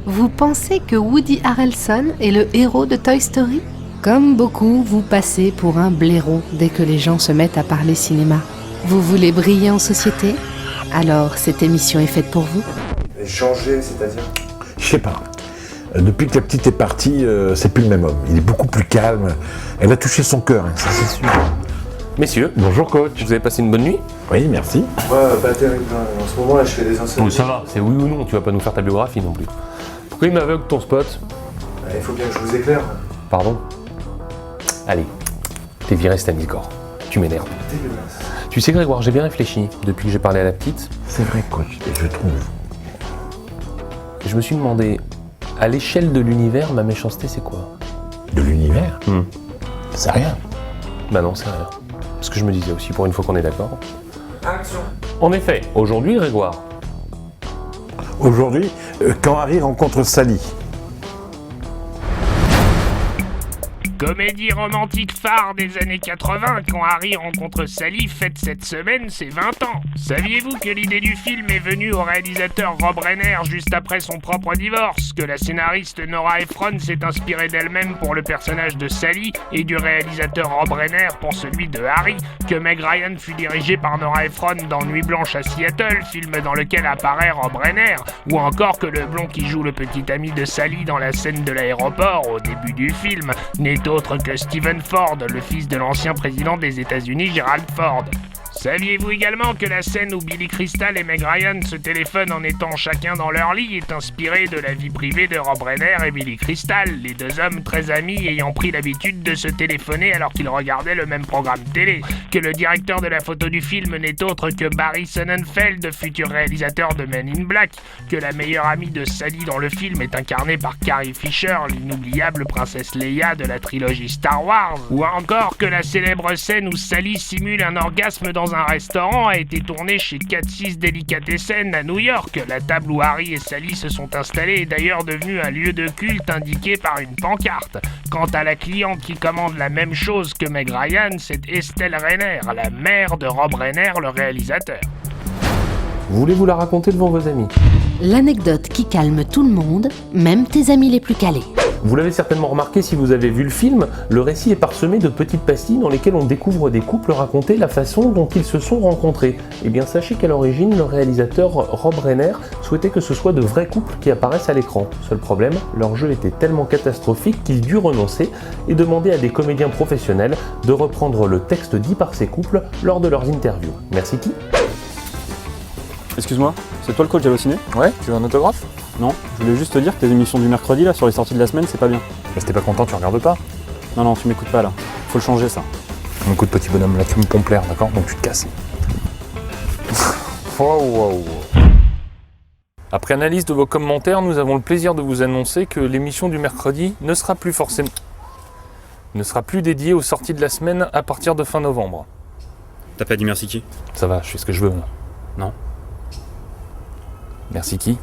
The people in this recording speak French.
Vous pensez que Woody Harrelson est le héros de Toy Story ? Comme beaucoup, vous passez pour un blaireau dès que les gens se mettent à parler cinéma. Vous voulez briller en société ? Alors cette émission est faite pour vous. Changer, c'est-à-dire ? Je sais pas. Depuis que la petite est partie, c'est plus le même homme. Il est beaucoup plus calme. Elle a touché son cœur, hein, ça c'est sûr. Messieurs, Bonjour coach. vous avez passé une bonne nuit ? Oui, merci. Moi, pas terrible. En ce moment, là, je fais des insomnies. Ça va, c'est oui ou non, tu vas pas nous faire ta biographie non plus. Pourquoi il m'aveugle ton spot ? Il faut bien que je vous éclaire. Pardon ? Allez, t'es viré Stanisgore. Tu m'énerves. Dégueulasse. Tu sais Grégoire, j'ai bien réfléchi depuis que j'ai parlé à la petite. C'est vrai coach, et je trouve. Je me suis demandé, à l'échelle de l'univers, ma méchanceté c'est quoi ? De l'univers C'est rien. Bah non, c'est rien. Ce que je me disais aussi, pour une fois qu'on est d'accord. Action. En effet, aujourd'hui Grégoire. Aujourd'hui, quand Harry rencontre Sally. Comédie romantique phare des années 80, quand Harry rencontre Sally, fête cette semaine ses 20 ans. Saviez-vous que l'idée du film est venue au réalisateur Rob Reiner juste après son propre divorce, que la scénariste Nora Ephron s'est inspirée d'elle-même pour le personnage de Sally et du réalisateur Rob Reiner pour celui de Harry, que Meg Ryan fut dirigée par Nora Ephron dans Nuit blanche à Seattle, film dans lequel apparaît Rob Reiner, ou encore que le blond qui joue le petit ami de Sally dans la scène de l'aéroport au début du film n'est autre que Stephen Ford, le fils de l'ancien président des États-Unis Gerald Ford. Saviez-vous également que la scène où Billy Crystal et Meg Ryan se téléphonent en étant chacun dans leur lit est inspirée de la vie privée de Rob Reiner et Billy Crystal, les deux hommes très amis ayant pris l'habitude de se téléphoner alors qu'ils regardaient le même programme télé, que le directeur de la photo du film n'est autre que Barry Sonnenfeld, futur réalisateur de Men in Black, que la meilleure amie de Sally dans le film est incarnée par Carrie Fisher, l'inoubliable princesse Leia de la trilogie Star Wars, ou encore que la célèbre scène où Sally simule un orgasme dans un restaurant a été tournée chez 4-6 Delicatessen à New York. La table où Harry et Sally se sont installés est d'ailleurs devenue un lieu de culte indiqué par une pancarte. Quant à la cliente qui commande la même chose que Meg Ryan, c'est Estelle Rainer, la mère de Rob Reiner, le réalisateur. Voulez-vous la raconter devant vos amis ? L'anecdote qui calme tout le monde, même tes amis les plus calés. Vous l'avez certainement remarqué si vous avez vu le film, le récit est parsemé de petites pastilles dans lesquelles on découvre des couples raconter la façon dont ils se sont rencontrés. Eh bien sachez qu'à l'origine, le réalisateur Rob Reiner souhaitait que ce soit de vrais couples qui apparaissent à l'écran. Seul problème, leur jeu était tellement catastrophique qu'il dut renoncer et demander à des comédiens professionnels de reprendre le texte dit par ces couples lors de leurs interviews. Merci qui ? Excuse-moi, c'est toi le coach Allociné ? Ouais, tu veux un autographe? Non, je voulais juste te dire que tes émissions du mercredi là sur les sorties de la semaine c'est pas bien. Bah si t'es pas content, tu regardes pas. Non, tu m'écoutes pas là. Faut le changer ça. Écoute petit bonhomme, là tu me pompes l'air, d'accord? Donc tu te casses. Wow. Après analyse de vos commentaires, nous avons le plaisir de vous annoncer que l'émission du mercredi ne sera plus dédiée aux sorties de la semaine à partir de fin novembre. T'as pas dit merci qui ? Ça va, je fais ce que je veux moi. Non. Merci qui ?